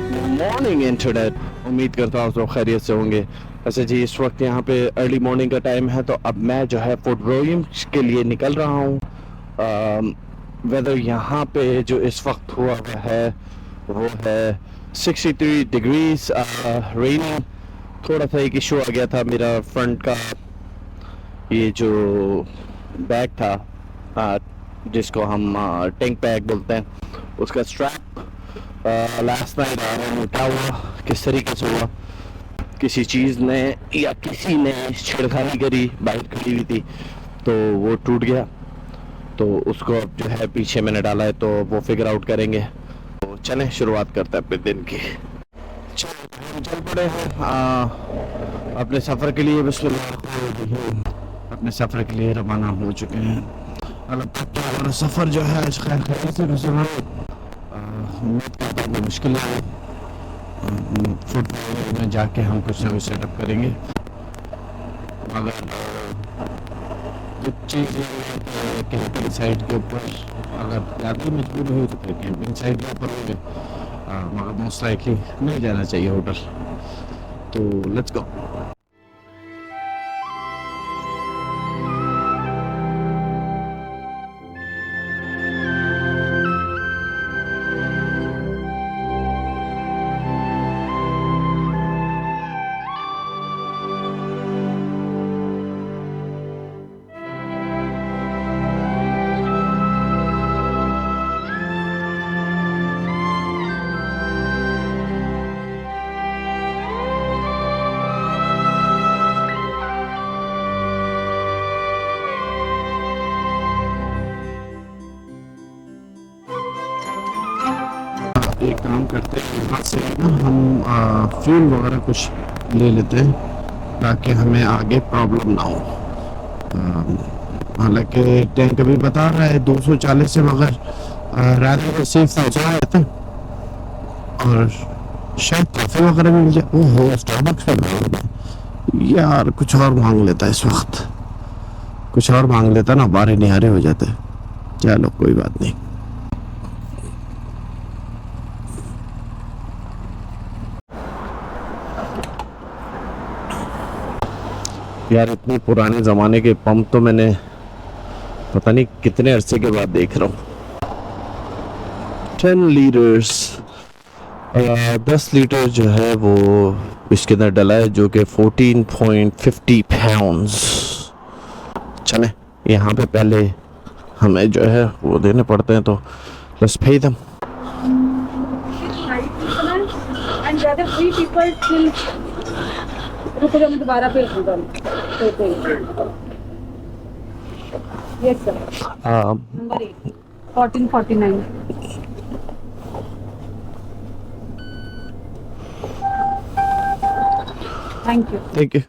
Good morning internet. उम्मीद करता हूँ सब खैरियत से होंगे। वैसे जी इस वक्त यहाँ पे अर्ली मॉर्निंग का टाइम है, तो अब मैं जो है फोर्ट विलियम्स के लिए निकल रहा हूँ। वेदर यहाँ पे जो इस वक्त हुआ हुआ है वो है 63 डिग्रीज, रेनी। थोड़ा सा एक इशू आ गया था, मेरा फ्रंट का ये जो बैग था, जिसको हम टैंक बैग बोलते हैं, उसका स्ट्रैप लास्ट नाइट क्या हुआ, किस तरीके से हुआ, किसी चीज़ ने या किसी ने छेड़खानी करी, बाइक खड़ी हुई थी तो वो टूट गया। तो उसको अब जो है पीछे मैंने डाला है, तो वो फिगर आउट करेंगे। तो चलें शुरुआत करते हैं अपने दिन की। चलो हम चल पड़े हैं अपने सफ़र के लिए। बिस्मिल्लाह, अपने सफ़र के लिए रवाना हो चुके हैं। हमारा सफ़र जो है आज खैर खैर से उम्मीद करता हूँ मुश्किल है। फुट में जाके हम कुछ ना कुछ सेटअप करेंगे, मगर कुछ चीज़ें कैंपिंग साइट के ऊपर अगर ज़्यादा मजबूर हुई तो फिर कैंपिंग साइट के ऊपर होंगे, मगर मोस्ट लाइकली नहीं जाना चाहिए होटल। तो लेट्स गो। एक काम करते हैं, यहाँ से ना हम फ्यूल वगैरह कुछ ले लेते हैं ताकि हमें आगे प्रॉब्लम ना हो। हालांकि टैंक अभी बता रहा है 240 से, मगर रात सेफ पहुँचा रहता है और शायद कॉफ़ी वगैरह भी मिल जाए। ओहो, स्टारबक्स में यार कुछ और मांग लेता है इस वक्त, कुछ और मांग लेता ना, बारे निहारे हो जाते। चलो कोई बात नहीं। यार इतनी पुराने ज़माने के पंप तो मैंने पता नहीं कितने अरसे के बाद देख रहा हूँ। 10 लीटर्स, 10 लीटर जो है वो इसके अंदर डला है, जो कि 14.50 पाउंड्स। चले यहाँ पे पहले हमें जो है वो देने पड़ते हैं, तो लेट्स पे देम। रुको मैं दोबारा भेज दूंगा। Yes sir, number 1449। Thank you.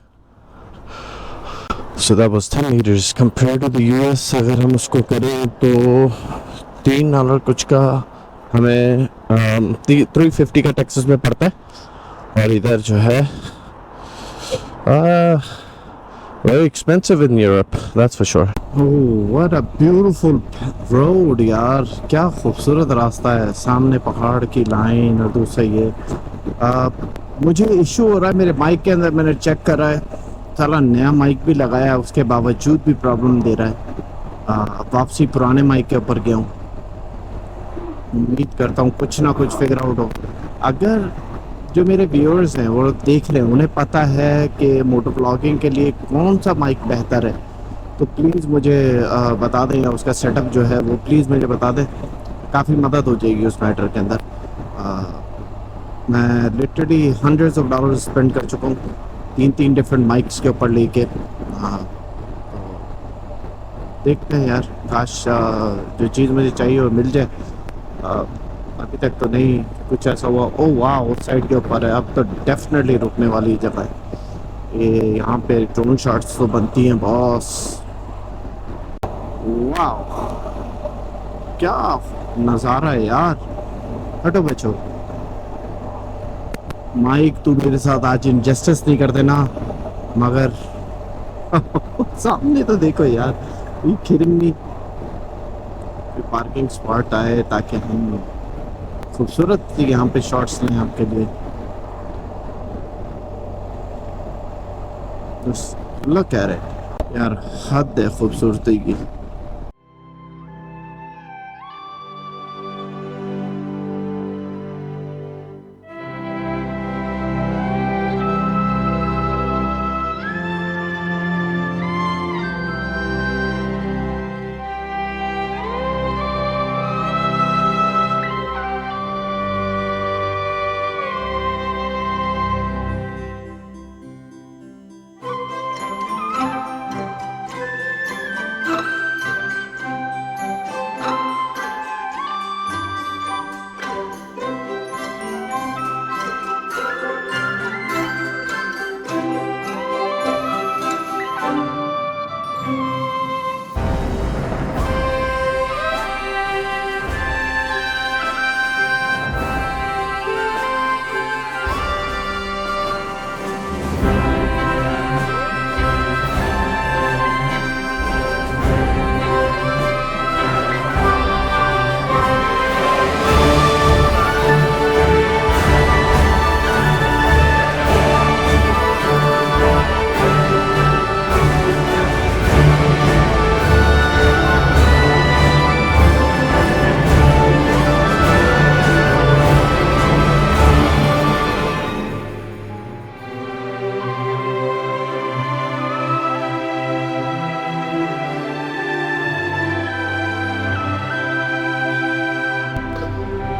So that was 10 liters compared to the US। अगर हम उसको करें तो $3 कुछ का हमें 350 का टेक्सास में पड़ता है, और इधर जो है very expensive in Europe, that's for sure। Oh, what a beautiful road यार, क्या खूबसूरत रास्ता है। सामने पहाड़ की लाइन और दूसरा ये मुझे इशू हो रहा है मेरे माइक के अंदर। मैंने चेक करा है, साला नया माइक भी लगाया, उसके बावजूद भी प्रॉब्लम दे रहा है। वापसी पुराने माइक के ऊपर गया हूँ। उम्मीद करता हूँ कुछ ना कुछ फिगर आउट हो। अगर जो मेरे व्यूअर्स हैं वो देख रहे हैं, उन्हें पता है कि मोटोव्लॉगिंग के लिए कौन सा माइक बेहतर है, तो प्लीज़ मुझे बता दें, या उसका सेटअप जो है वो प्लीज़ मुझे बता दें। काफ़ी मदद हो जाएगी उस मैटर के अंदर। मैं literally hundreds of dollars spend कर चुका हूँ 3 डिफरेंट माइक्स के ऊपर लेके। देखते हैं यार, काश जो चीज़ मुझे चाहिए वो मिल जाए। अभी तक तो नहीं कुछ ऐसा हुआ। ओ वाह, उस साइड के ऊपर है, अब तो डेफिनेटली रुकने वाली जगह है ये। यहाँ पे ड्रोन शॉट्स तो बनती हैं बॉस। वाह क्या नज़ारा है यार। हटो बच्चों, माइक तू मेरे साथ आज इनजस्टिस नहीं करते ना, मगर सामने तो देखो यार, ये खिरनी पार्किंग स्पॉट आए ताकि हम खूबसूरत यहाँ पे शॉट्स लें आपके लिए। लुक एट इट यार, हद है खूबसूरती की।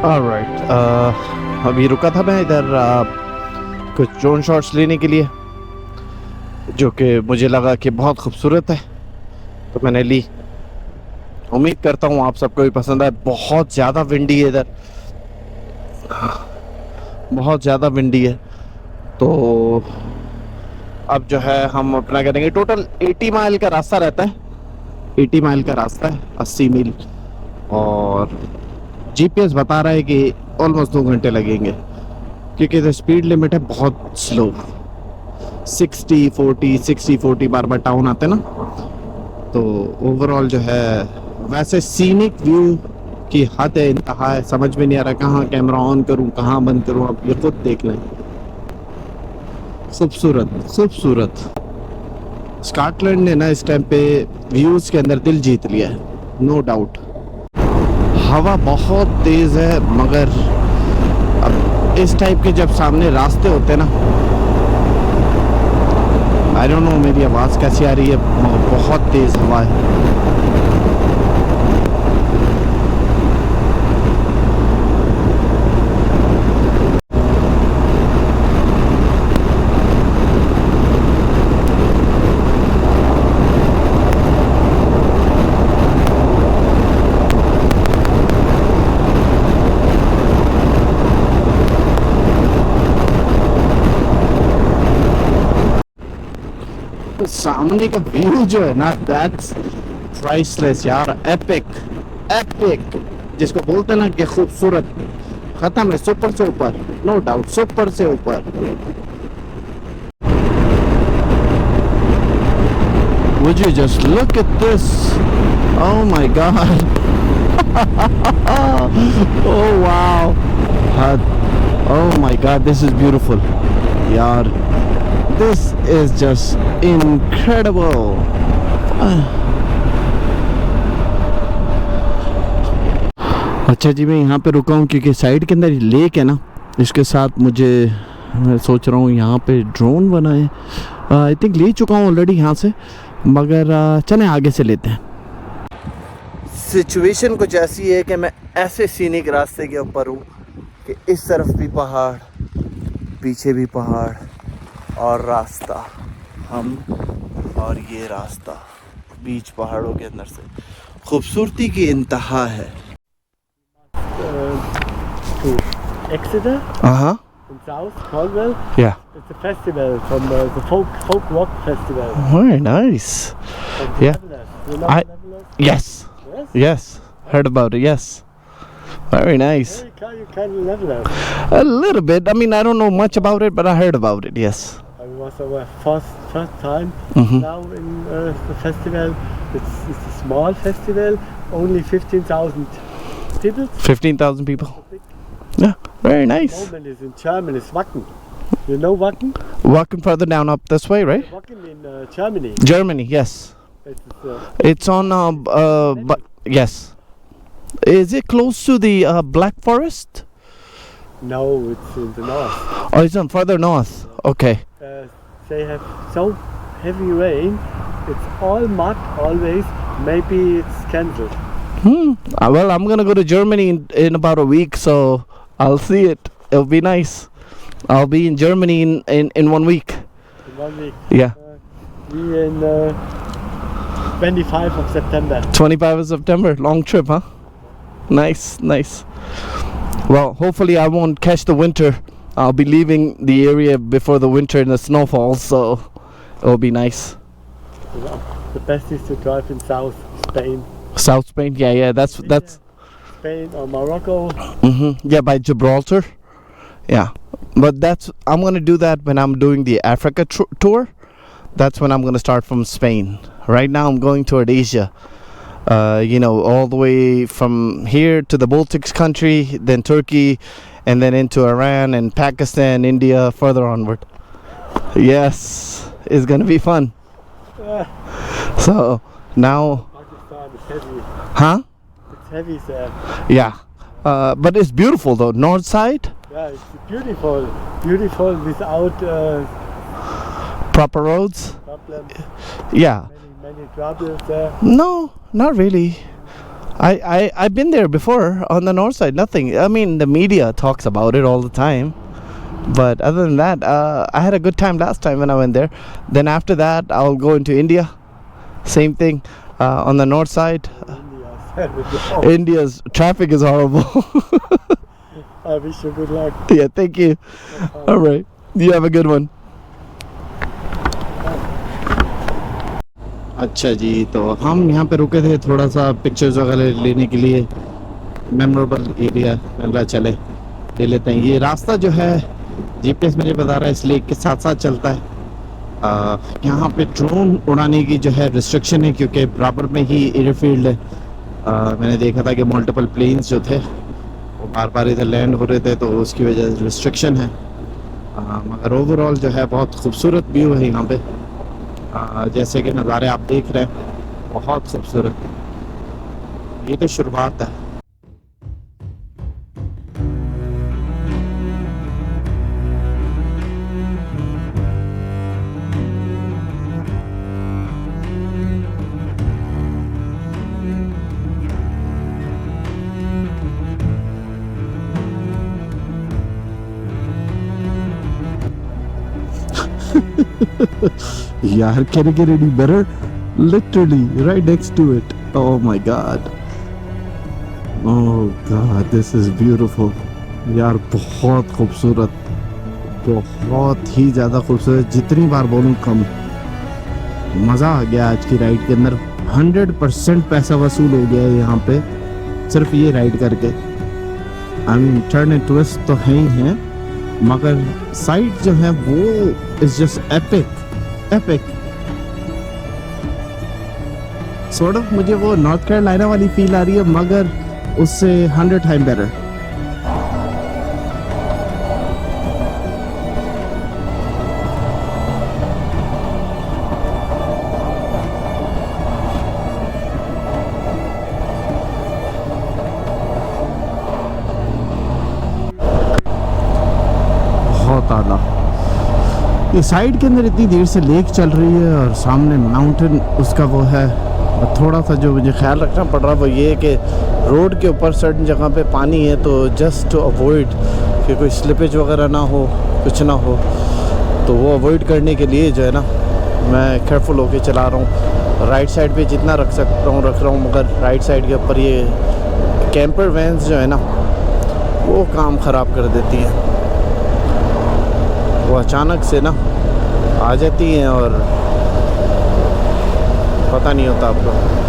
ऑलराइट, अभी रुका था मैं इधर कुछ ड्रोन शॉट्स लेने के लिए, जो कि मुझे लगा कि बहुत खूबसूरत है, तो मैंने ली। उम्मीद करता हूँ आप सबको भी पसंद आए। बहुत ज़्यादा विंडी है इधर, बहुत ज़्यादा विंडी है। तो अब जो है हम अपना करेंगे, टोटल 80 माइल का रास्ता रहता है, 80 माइल का रास्ता है, 80 मील, और जीपीएस बता रहा है कि ऑलमोस्ट 2 घंटे लगेंगे, क्योंकि इधर स्पीड लिमिट है बहुत स्लो, 60-40 बार बार टाउन आते ना। तो ओवरऑल जो है, वैसे सीनिक व्यू की हद है, इंतहा है, समझ में नहीं आ रहा कहाँ कैमरा ऑन करूँ कहाँ बंद करूँ, आप ये खुद देख लें। खूबसूरत खूबसूरत। स्कॉटलैंड ने ना इस टाइम पे व्यूज़ के अंदर दिल जीत लिया है, नो डाउट। हवा बहुत तेज़ है, मगर अब इस टाइप के जब सामने रास्ते होते हैं ना, आई डोंट नो मेरी आवाज़ कैसी आ रही है, बहुत तेज़ हवा है। सामने का व्यू जो है ना, दैट्स प्राइसलेस यार, एपिक एपिक, जिसको बोलते हैं ना कि खूबसूरत, खत्म है, सुपर से ऊपर, नो डाउट, सुपर से ऊपर। Would you just look at this? Oh my God! Oh wow! Oh my God! This is beautiful, यार. This is just incredible. अच्छा जी, मैं यहाँ पे रुका हूँ क्योंकि साइड के अंदर लेक है ना, इसके साथ मैं सोच रहा हूँ यहाँ पे ड्रोन बनाए। आई थिंक ले चुका हूँ ऑलरेडी यहाँ से, मगर चलें आगे से लेते हैं। सिचुएशन कुछ ऐसी है कि मैं ऐसे सीनिक रास्ते के ऊपर हूँ कि इस तरफ भी पहाड़, पीछे भी पहाड़, और रास्ता हम, और ये रास्ता बीच पहाड़ों के अंदर से, खूबसूरती की इंतहा है। Exeter in South Cornwall. Yeah. It's a festival from the folk rock festival. Very nice. From Yeah. You know Levelers? Yes. Yes. Yes. Heard about it. Yes. Very nice. You can Levelers. A little bit. I mean, I don't know much about it, but I heard about it. Yes. I was our first time now in the festival. It's a small festival, only 15,000 people. 15,000 people. Yeah, very nice. Moment is in Germany, is Wacken. You know Wacken? Walking further down up this way, right? Wacken in Germany. Germany, yes. It's on, but yes. Is it close to the Black Forest? No, it's in the north. Oh, it's on further north. Okay. They have so heavy rain, it's all mud always. Maybe it's cancelled. Well, I'm gonna go to Germany in about a week, so I'll see it. It'll be nice. I'll be in Germany in 1 week. In 1 week. Yeah. We in 25 of September. 25 of September. Long trip, huh? Nice, nice. Well, hopefully I won't catch the winter. I'll be leaving the area before the winter and the snow falls, so it'll be nice. The best is to drive in South Spain. South Spain, yeah, that's Spain or Morocco. Yeah, by Gibraltar. Yeah, but I'm gonna do that when I'm doing the Africa tour. That's when I'm gonna start from Spain. Right now I'm going toward Asia. All the way from here to the Baltic country, then Turkey, and then into Iran and Pakistan, India, further onward. Yes, it's gonna be fun. So now, Pakistan is heavy. huh? It's heavy there. Yeah, but it's beautiful though. North side, Yeah, it's beautiful. Beautiful without proper roads. problems. Yeah. Many troubles there. No, not really. I've been there before on the north side. Nothing. I mean, the media talks about it all the time, but other than that, I had a good time last time when I went there. Then after that, I'll go into India. Same thing on the north side. India's traffic is horrible. I wish you good luck. Yeah, thank you. All right, you have a good one. अच्छा जी, तो हम यहाँ पे रुके थे थोड़ा सा pictures वगैरह लेने के लिए. मेमोरेबल एरिया लगा, चले ले लेते हैं. ये रास्ता जो है जीपीएस मुझे बता रहा है, इसलिए के साथ साथ चलता है. यहाँ पे ड्रोन उड़ाने की जो है रिस्ट्रिक्शन है, क्योंकि बराबर में ही एयरफील्ड है. मैंने देखा था कि मल्टीपल प्लेन्स जो थे वो बार बार इधर लैंड हो रहे थे, तो उसकी वजह से रिस्ट्रिक्शन है. मगर ओवरऑल जो है बहुत खूबसूरत व्यू है यहाँ पे. जैसे कि नज़ारे आप देख रहे हैं, बहुत खूबसूरत. ये तो शुरुआत है. यार, can it get any better? Literally right next to it. Oh my god. Oh god, this is beautiful. यार बहुत खूबसूरत, बहुत ही ज़्यादा खूबसूरत. जितनी बार बोलूँ कम. मज़ा आ गया आज की राइड के अंदर. 100% पैसा वसूल हो गया है यहाँ पे सिर्फ ये राइड करके. I mean turn and twist तो है ही है, मगर साइड जो है वो is just epic. Sort of मुझे वो नॉर्थ कैरोलिना वाली फील आ रही है, मगर उससे 100 टाइम बेटर. बहुत आला. ये साइड के अंदर इतनी देर से लेक चल रही है और सामने माउंटेन उसका वो है. और थोड़ा सा जो मुझे ख्याल रखना पड़ रहा है वो ये है कि रोड के ऊपर सर्टन जगह पे पानी है, तो जस्ट टू अवॉइड कि कोई स्लिपेज वगैरह ना हो, कुछ ना हो, तो वो अवॉइड करने के लिए जो है ना मैं केयरफुल होके चला रहा हूँ. राइट साइड पे जितना रख सकता हूँ रख रहा हूँ, मगर राइट साइड के ऊपर ये कैंपर वैन्स जो है ना वो काम ख़राब कर देती हैं. वो अचानक से ना आ जाती हैं और पता नहीं होता आपको.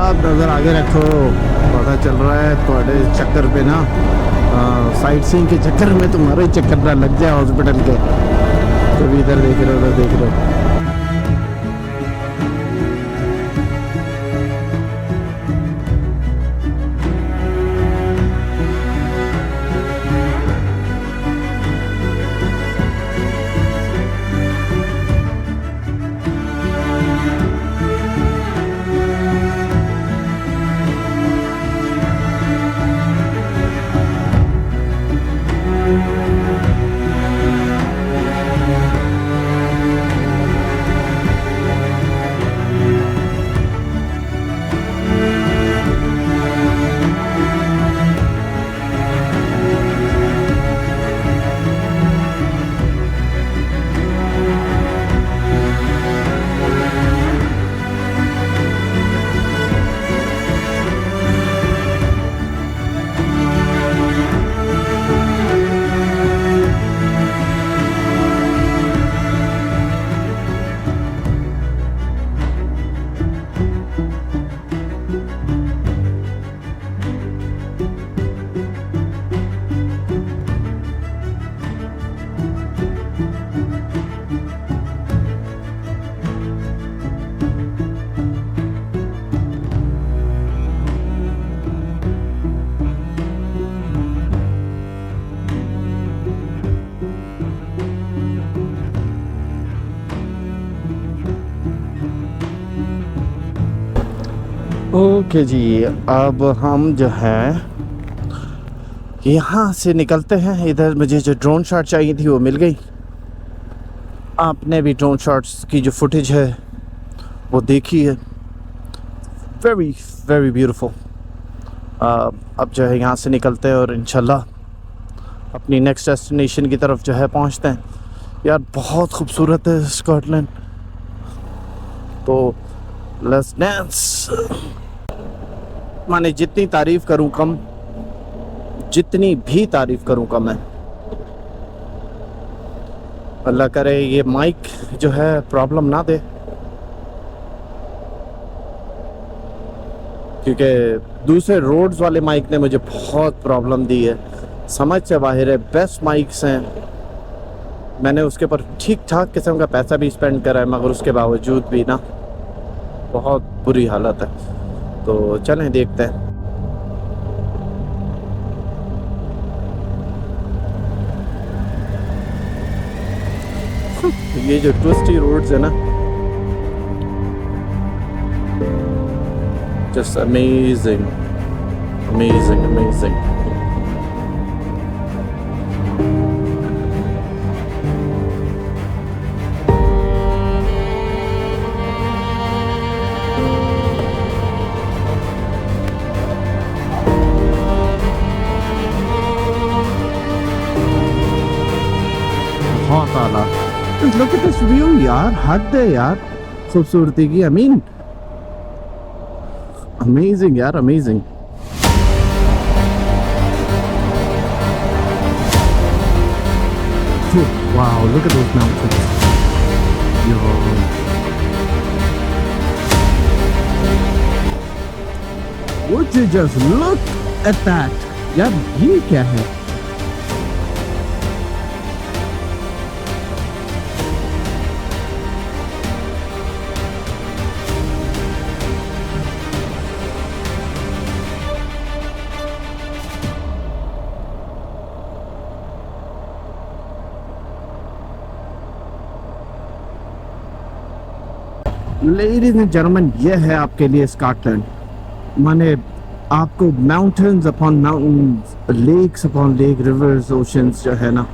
साहब नज़र आगे रखो, पता चल रहा है थोड़े चक्कर पे ना, साइट सीइंग के चक्कर में तुम्हारे चक्कर ना लग जाए हॉस्पिटल के। कभी इधर देख रहे हो उधर देख रहे हो। ओके जी, अब हम जो है यहाँ से निकलते हैं। इधर मुझे जो ड्रोन शॉट चाहिए थी वो मिल गई। आपने भी ड्रोन शॉट्स की जो फुटेज है वो देखी है, वेरी वेरी ब्यूटीफुल। अब जो है यहाँ से निकलते हैं और इंशाल्लाह अपनी नेक्स्ट डेस्टिनेशन की तरफ जो है पहुँचते हैं। यार बहुत खूबसूरत है स्कॉटलैंड, तो लेट्स डांस। माने जितनी तारीफ करूं कम, जितनी भी तारीफ करूं कम है। अल्लाह करे ये माइक जो है प्रॉब्लम ना दे, क्योंकि दूसरे रोड्स वाले माइक ने मुझे बहुत प्रॉब्लम दी है, समझ से बाहर है। बेस्ट माइक्स हैं, मैंने उसके ऊपर ठीक ठाक किस्म का पैसा भी स्पेंड करा है, मगर उसके बावजूद भी ना बहुत बुरी हालत है। तो चलें देखते हैं। ये जो ट्विस्टी रोड्स है ना, जस्ट अमेजिंग अमेजिंग अमेजिंग। बहुत आला। Look at this view यार, हद है यार खूबसूरती की। I mean amazing यार, amazing। Wow, look at those mountains। Yo। Would you just look at that? यार ये क्या है? लेडीज एंड जेंटलमैन, ये है आपके लिए स्कॉटलैंड। माने आपको mountains upon mountains, lakes upon lake, rivers, oceans जो है ना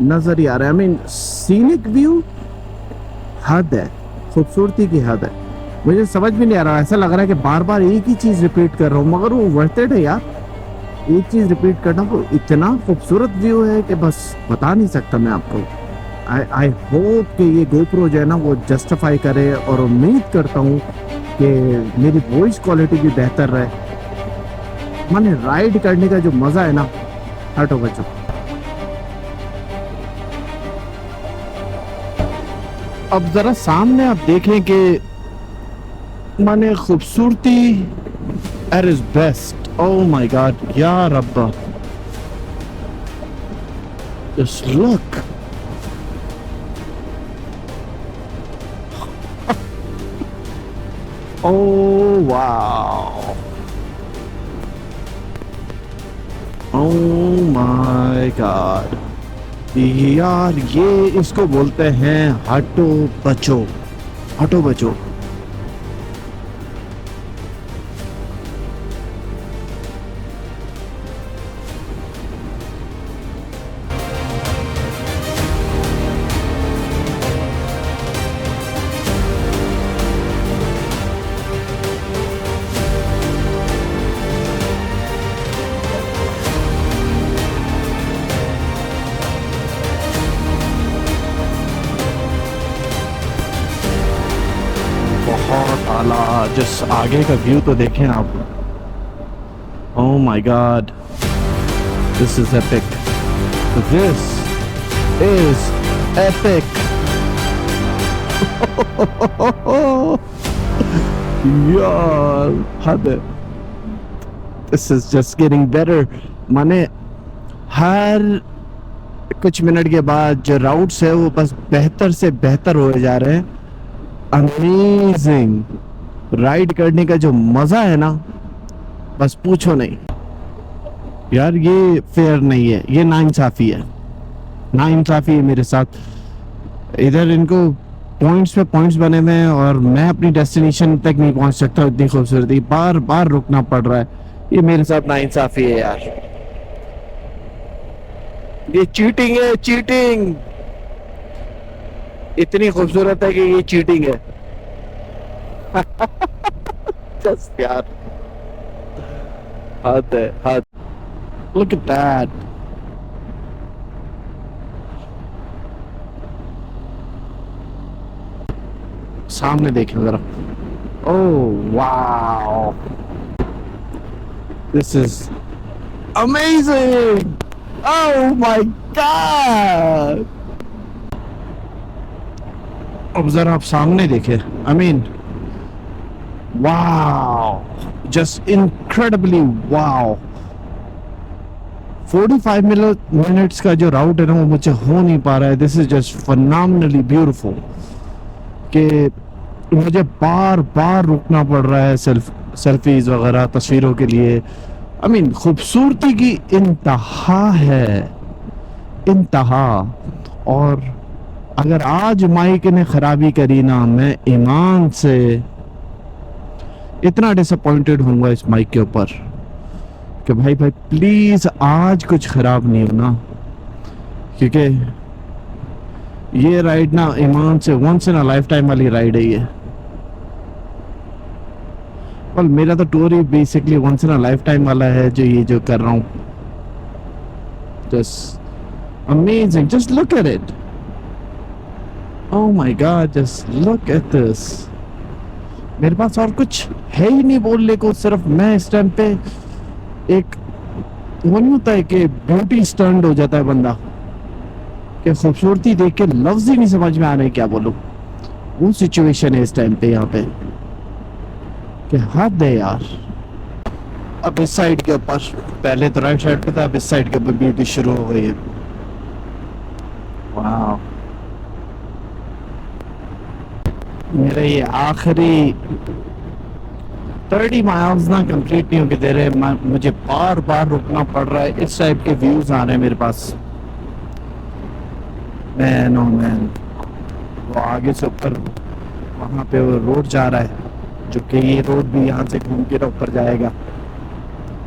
नजर ही आ रहा है। आई मीन सीनिक व्यू हद है, खूबसूरती की हद है। मुझे समझ भी नहीं आ रहा, ऐसा लग रहा है कि बार बार एक ही चीज रिपीट कर रहा हूँ, मगर वो वर्थ इट है यार। एक चीज रिपीट करना, वो इतना खूबसूरत व्यू है कि बस बता नहीं सकता मैं आपको। आई होप कि ये गोप्रो जो है ना वो जस्टिफाई करे, और उम्मीद करता हूँ कि मेरी वॉइस क्वालिटी भी बेहतर रहे। माने राइड करने का जो मज़ा है ना, हटो बच्चों। अब ज़रा सामने आप देखें कि माने खूबसूरती at its best. Oh my God, Ya Rabba. Just look. Oh wow. Oh my God. यार ये इसको बोलते हैं हटो बचो, हटो बचो. बहुत आला. जिस आगे का व्यू तो देखें आप. Oh my God, this is epic. This is epic. यार हद है. This is just getting better. माने हर कुछ मिनट के बाद जो राउट्स है वो बस बेहतर से बेहतर होए जा रहे हैं. अमेजिंग. राइड करने का जो मजा है ना, बस पूछो नहीं यार. ये फेयर नहीं है, ये नाइंसाफी है, नाइंसाफी है मेरे साथ. इधर इनको पॉइंट्स पे पॉइंट्स बने हुए हैं और मैं अपनी डेस्टिनेशन तक नहीं पहुंच सकता. इतनी खूबसूरती, बार बार रुकना पड़ रहा है. ये मेरे साथ नाइंसाफी है यार. ये चीटिंग है, चीटिंग. इतनी खूबसूरत है कि ये चीटिंग है. जस्ट यार हद है, हद. Look at that. सामने देखें जरा. Oh wow, this is amazing. Oh my God. अब जरा आप सामने देखें. I mean, wow, just incredibly wow. 45 minutes का जो राउट है ना वो मुझे हो नहीं पा रहा है. This is just phenomenally beautiful. कि मुझे बार बार रुकना पड़ रहा है सेल्फीज वगैरह, तस्वीरों के लिए. आई मीन खूबसूरती की इंतहा है, इंतहा. और अगर आज माइक ने खराबी करी ना, मैं ईमान से इतना डिसअपॉइंटेड होऊंगा इस माइक के ऊपर कि भाई प्लीज आज कुछ खराब नहीं होना. क्योंकि ये राइड ना ईमान से once in a lifetime वाली राइड है ये. well, मेरा तो टूर ही basically once in a lifetime वाला है जो ये जो कर रहा हूँ. Just amazing. Just look at it. Oh my God, just look at this. मेरे पास और कुछ है ही नहीं बोलने को. सिर्फ मैं इस टाइम पे एक वो नहीं होता है कि ब्यूटी स्टंट हो जाता है बंदा, कि खूबसूरती देख के लफ्ज ही नहीं समझ में आ रहे क्या बोलूं. वो सिचुएशन है इस टाइम पे यहाँ पे कि हद है यार. अब इस साइड के ऊपर, पहले तो राइट साइड पे था, अब इस साइड के ऊपर ब्यूटी शुरू हो गई है. वाह. मेरा ये आखिरी 30 माइल्स ना कंप्लीट नहीं होके दे रहे. मुझे बार बार रुकना पड़ रहा है. इस टाइप के व्यूज आ रहे हैं मेरे पास. Man oh man. वो आगे से ऊपर वहाँ पे वो रोड जा रहा है, जो कि ये रोड भी यहाँ से घूम के ऊपर जाएगा.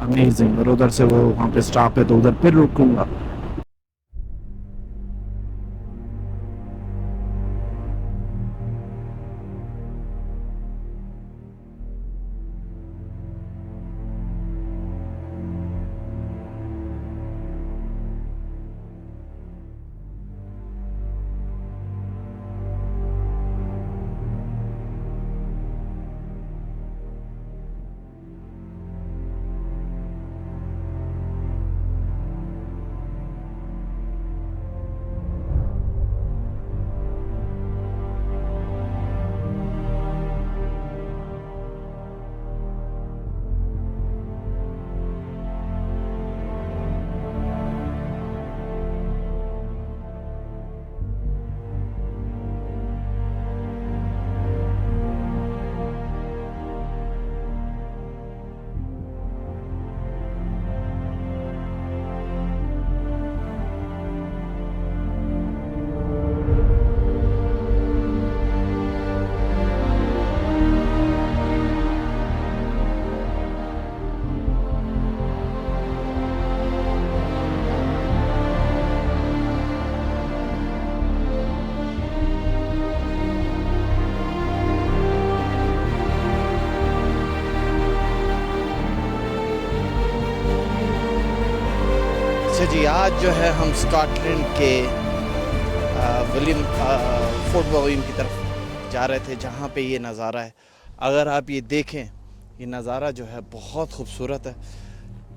अमेजिंग. और उधर से वो वहाँ पे स्टॉप है तो उधर फिर रुकूंगा. अच्छा जी, आज जो है हम स्कॉटलैंड के फोर्ट विलियम की तरफ जा रहे थे, जहाँ पे ये नज़ारा है। अगर आप ये देखें, ये नज़ारा जो है बहुत खूबसूरत है।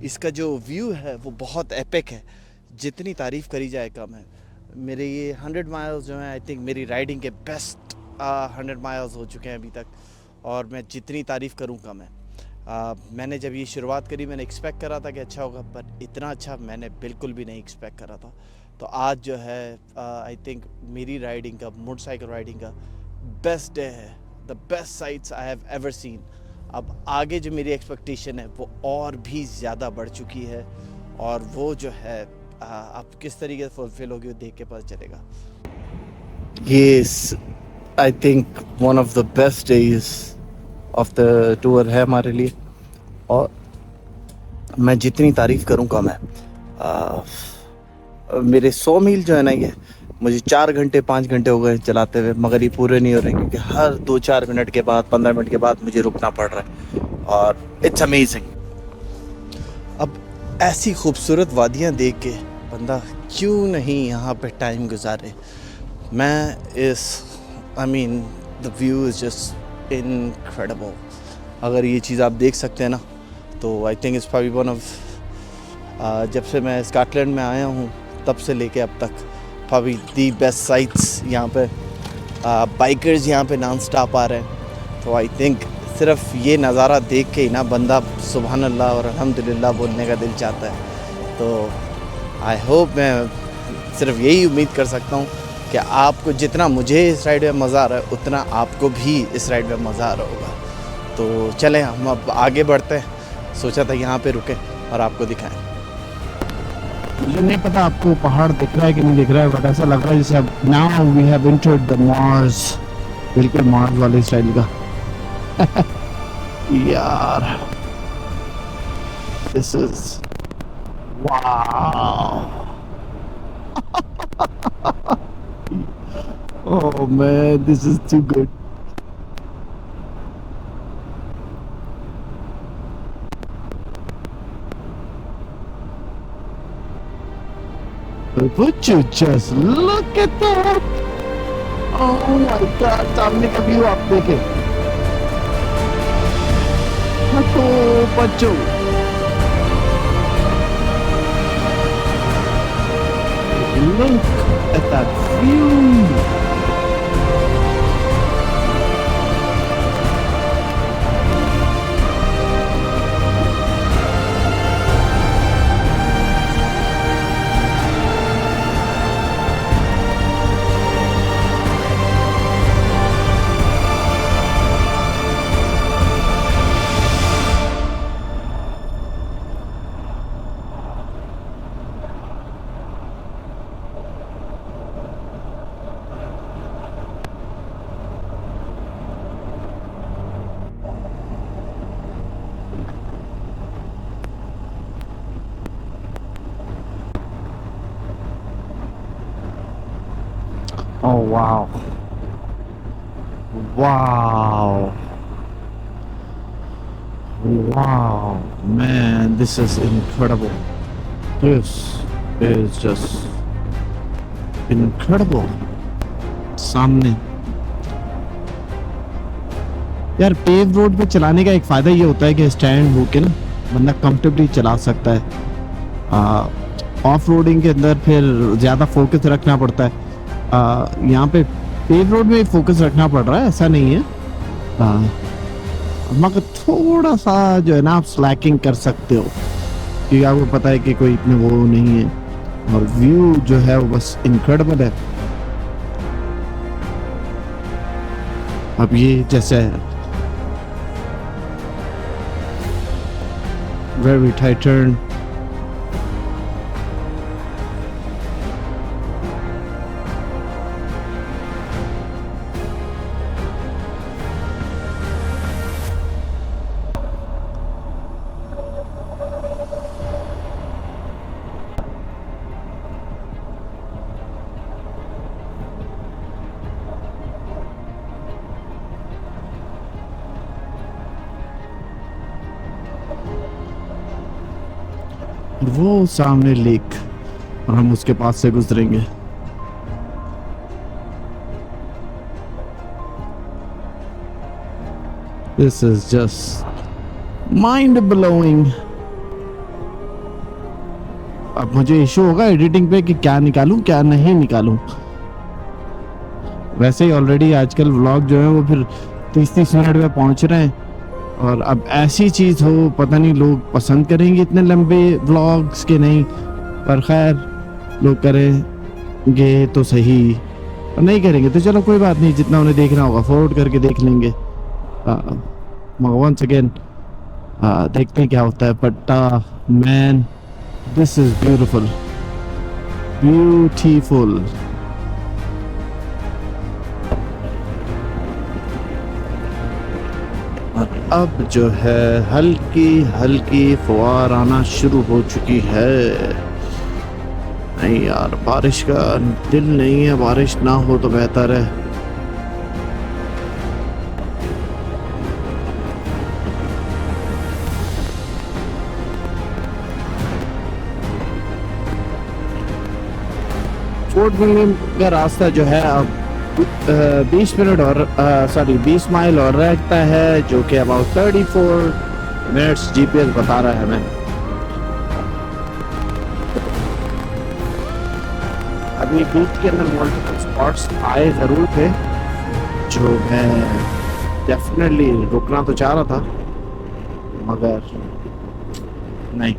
इसका जो व्यू है वो बहुत एपिक है, जितनी तारीफ़ करी जाए कम है। मेरे ये 100 माइल्स जो हैं, आई थिंक मेरी राइडिंग के बेस्ट 100 माइल्स हो चुके हैं अभी तक, और मैं जितनी तारीफ़ करूँ कम है। मैंने जब ये शुरुआत करी, मैंने एक्सपेक्ट करा था कि अच्छा होगा, पर इतना अच्छा मैंने बिल्कुल भी नहीं एक्सपेक्ट करा था। तो आज जो है आई थिंक मेरी राइडिंग का, मोटरसाइकिल राइडिंग का बेस्ट डे है, the best sites I have ever seen. अब आगे जो मेरी एक्सपेक्टेशन है वो और भी ज़्यादा बढ़ चुकी है, और वो जो है आप किस तरीके से फुलफिल होगी वो देख के पता चलेगा। ये I think one of the best days of the tour है हमारे लिए, और मैं जितनी तारीफ़ करूँ कम है। मेरे 100 मील जो है ना, ये मुझे 4 घंटे 5 घंटे हो गए चलाते हुए, मगर ये पूरे नहीं हो रहे, क्योंकि हर 2-4 मिनट के बाद, 15 मिनट के बाद मुझे रुकना पड़ रहा है, और इट्स अमेजिंग। अब ऐसी खूबसूरत वादियाँ देख के बंदा क्यों नहीं यहाँ पे टाइम गुजारे। मैं I mean the view is just incredible. अगर ये चीज़ आप देख सकते हैं ना, तो I think it's probably one of, जब से मैं स्कॉटलैंड में आया हूँ तब से लेके अब तक प्रॉब्ली दी बेस्ट साइट्स यहाँ पे। बाइकर्स यहाँ पे नॉन स्टॉप आ रहे हैं, तो आई थिंक सिर्फ ये नज़ारा देख के ही ना बंदा सुभान अल्लाह और अल्हम्दुलिल्लाह बोलने का दिल चाहता है। तो आई होप, मैं सिर्फ यही उम्मीद कर सकता हूँ कि आपको जितना मुझे इस राइड में मज़ा आ रहा है, उतना आपको भी इस राइड में मज़ा आ रहा होगा। तो चलें, हम अब आगे बढ़ते हैं। सोचा था यहाँ पे रुकें और आपको दिखाएं। मुझे नहीं पता आपको पहाड़ दिख रहा है कि नहीं दिख रहा है, बट ऐसा लग रहा है जैसे अब now we have entered the Mars, बिल्कुल मार्स वाले स्टाइल का। यार this is wow. Oh man, this is too good. Would you just look at that? Oh my God! सामने का व्यू आप देखें। हटो बच्चों। Look at that view. Oh wow. Wow. Wow. Man, this is incredible. This is just incredible. सामने यार pave road पे चलाने का एक फायदा ये होता है कि स्टैंड होके ना बंदा कंफर्टेबली चला सकता है। ऑफ रोडिंग के अंदर फिर ज्यादा फोकस रखना पड़ता है। यहाँ पे पेव रोड में फोकस रखना पड़ रहा है, ऐसा नहीं है, मगर थोड़ा सा जो है ना आप स्लैकिंग कर सकते हो, क्योंकि आपको पता है कि कोई इतने वो नहीं है, और व्यू जो है वो बस इनक्रेडिबल है। अब ये जैसे वेरी टाइट टर्न, वो सामने लेक। और हम उसके पास से गुजरेंगे। This is just mind blowing. अब मुझे इशू होगा एडिटिंग पे कि क्या निकालूं क्या नहीं निकालूं। वैसे ही ऑलरेडी आजकल व्लॉग जो है वो फिर 30-30 मिनट में पहुंच रहे हैं, और अब ऐसी चीज हो, पता नहीं लोग पसंद करेंगे इतने लंबे व्लॉग्स के नहीं, पर खैर लोग करेंगे तो सही, और नहीं करेंगे तो चलो कोई बात नहीं, जितना उन्हें देखना होगा फॉरवर्ड करके देख लेंगे। वंस अगेन देखते हैं क्या होता है। पट्टा man, this is beautiful, beautiful. और अब जो है हल्की हल्की फुहार आना शुरू हो चुकी है। नहीं यार, बारिश का दिल नहीं है, बारिश ना हो तो बेहतर है। फोर्ट विलियम का रास्ता जो है अब 20 मिनट और 20 माइल और रहता है, जो कि अबाउट 34 मिनट्स जीपीएस बता रहा है हमें। अभी बीच के अंदर मल्टीपल स्पॉट्स आए जरूर थे, जो मैं डेफिनेटली रुकना तो चाह रहा था, मगर नहीं।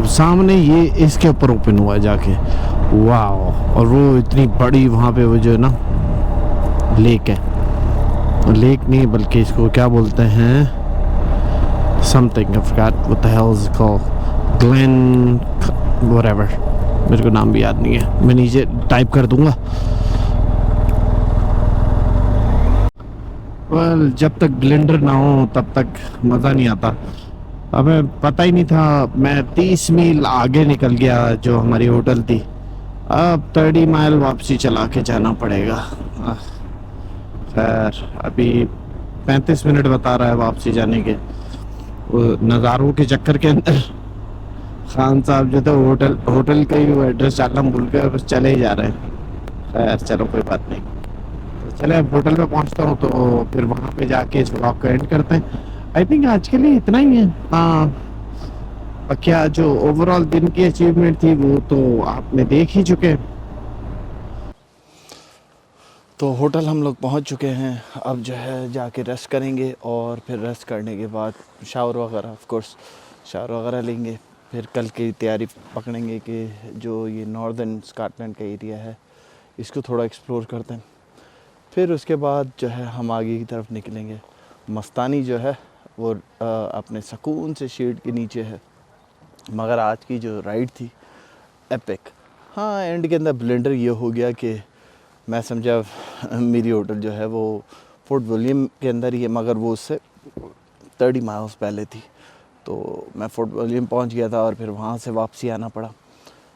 सामने ये इसके ऊपर ओपन हुआ जाके, वाह। और वो इतनी बड़ी वहाँ पे वो जो है ना लेक है, लेक नहीं बल्कि इसको क्या बोलते हैं, something I forgot what the hell is called, Glenn whatever, मेरे को नाम भी याद नहीं है, मैं नीचे टाइप कर दूंगा। वेल, जब तक ब्लेंडर ना हो तब तक मज़ा नहीं आता। हमें पता ही नहीं था, मैं 30 मील आगे निकल गया जो हमारी होटल थी, अब 30 माइल वापसी चला के जाना पड़ेगा। खैर अभी 35 मिनट बता रहा है वापसी जाने के। वो नज़ारों के चक्कर के अंदर खान साहब जो थे होटल का ही एड्रेस डालना भूल के बस चले ही जा रहे हैं। खैर चलो कोई बात नहीं, तो चले अब होटल पे पहुंचता हूँ, तो फिर वहाँ पे जाके इस व्लॉग को एंड करते हैं। आई थिंक आज के लिए इतना ही है। क्या जो ओवरऑल दिन की अचीवमेंट थी वो तो आपने देख ही चुके। तो होटल हम लोग पहुंच चुके हैं, अब जो है जाके रेस्ट करेंगे, और फिर रेस्ट करने के बाद शावर वगैरह, ऑफ कोर्स शावर वगैरह लेंगे, फिर कल की तैयारी पकड़ेंगे कि जो ये नॉर्दर्न स्कॉटलैंड का एरिया है इसको थोड़ा एक्सप्लोर करते हैं। फिर उसके बाद जो है हम आगे की तरफ निकलेंगे। मस्तानी जो है वो अपने सुकून से शेड के नीचे है, मगर आज की जो राइड थी एपिक। हाँ, एंड के अंदर ब्लेंडर ये हो गया कि मैं समझा मेरी होटल जो है वो फोर्ट विलियम के अंदर ही है, मगर वो उससे 30 माइल्स पहले थी, तो मैं फोर्ट विलियम पहुंच गया था और फिर वहाँ से वापसी आना पड़ा,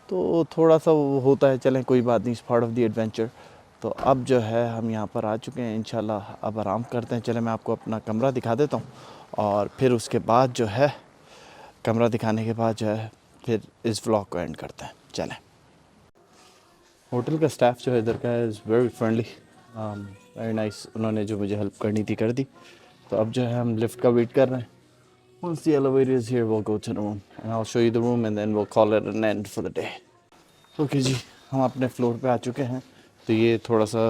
तो थोड़ा सा वो होता है। चलें कोई बात नहीं, इस पार्ट ऑफ द एडवेंचर। तो अब जो है हम यहाँ पर आ चुके हैं, इंशाल्लाह अब आराम करते हैं। चलें मैं आपको अपना कमरा दिखा देता हूँ, और फिर उसके बाद जो है कमरा दिखाने के बाद जो है फिर इस व्लॉग को एंड करते हैं। चलें। होटल का स्टाफ जो है इधर का है is very friendly, very nice. उन्होंने जो मुझे हेल्प करनी थी कर दी। तो अब जो है हम लिफ्ट का वेट कर रहे हैं। Once the elevator is here, we'll go to the room and I'll show you the room and then we'll call it an end for the day. Okay जी, हम अपने फ्लोर पे आ चुके हैं। तो ये थोड़ा सा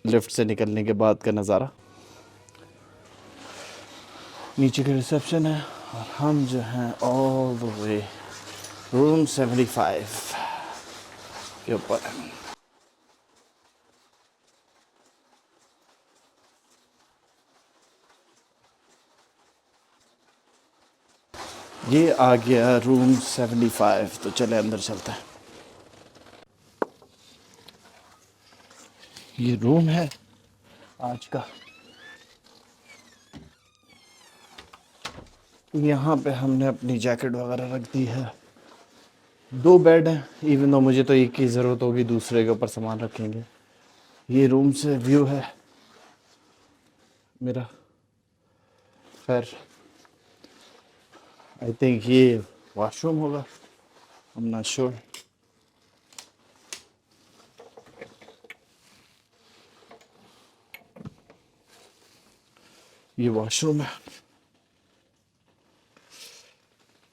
लिफ्ट से निकलने के बाद का नज़ारा, नीचे का रिसेप्शन है, और हम जो हैं ऑल द वे रूम 75 के ऊपर। ये आ गया रूम 75, तो चले अंदर चलते हैं। ये रूम है आज का। यहाँ पे हमने अपनी जैकेट वगैरह रख दी है, 2 बेड हैं, इवन दो मुझे तो एक की ज़रूरत होगी, दूसरे के ऊपर सामान रखेंगे। ये रूम से व्यू है मेरा। खैर आई थिंक ये वॉशरूम होगा, आई एम नॉट श्योर। ये वॉशरूम है,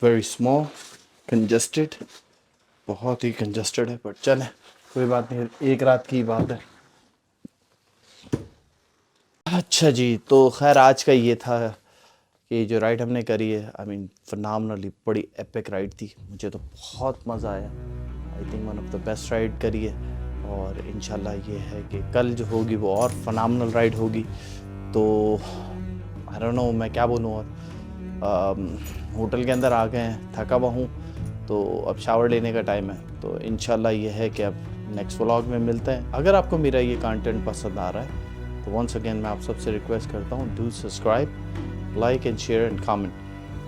वेरी स्मॉल, कंजस्टेड, बहुत ही कंजस्टेड है, पर चले कोई बात नहीं, एक रात की बात है। अच्छा जी, तो खैर आज का ये था कि जो राइड हमने करी है, आई मीन फिनोमिनली बड़ी एपिक राइड थी, मुझे तो बहुत मज़ा आया। I think one of the best ride करी है, और इंशाल्लाह ये है कि कल जो होगी वो और फिनोमिनल राइड होगी। तो आई डोंट नो मैं क्या बोलूँ, और होटल के अंदर आ गए हैं, थका हुआ हूँ, तो अब शावर लेने का टाइम है। तो इंशाल्लाह ये है कि अब नेक्स्ट व्लॉग में मिलते हैं। अगर आपको मेरा ये कंटेंट पसंद आ रहा है तो वंस अगेन मैं आप सबसे रिक्वेस्ट करता हूँ, do subscribe, like and share and comment,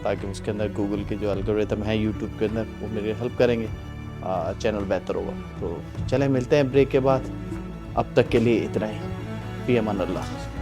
ताकि उसके अंदर गूगल के जो एल्गोरिथम है यूट्यूब के अंदर वो मेरी हेल्प करेंगे, चैनल बेहतर होगा। तो चलें मिलते हैं ब्रेक के बाद, अब तक के लिए इतना ही। फी अमान अल्लाह।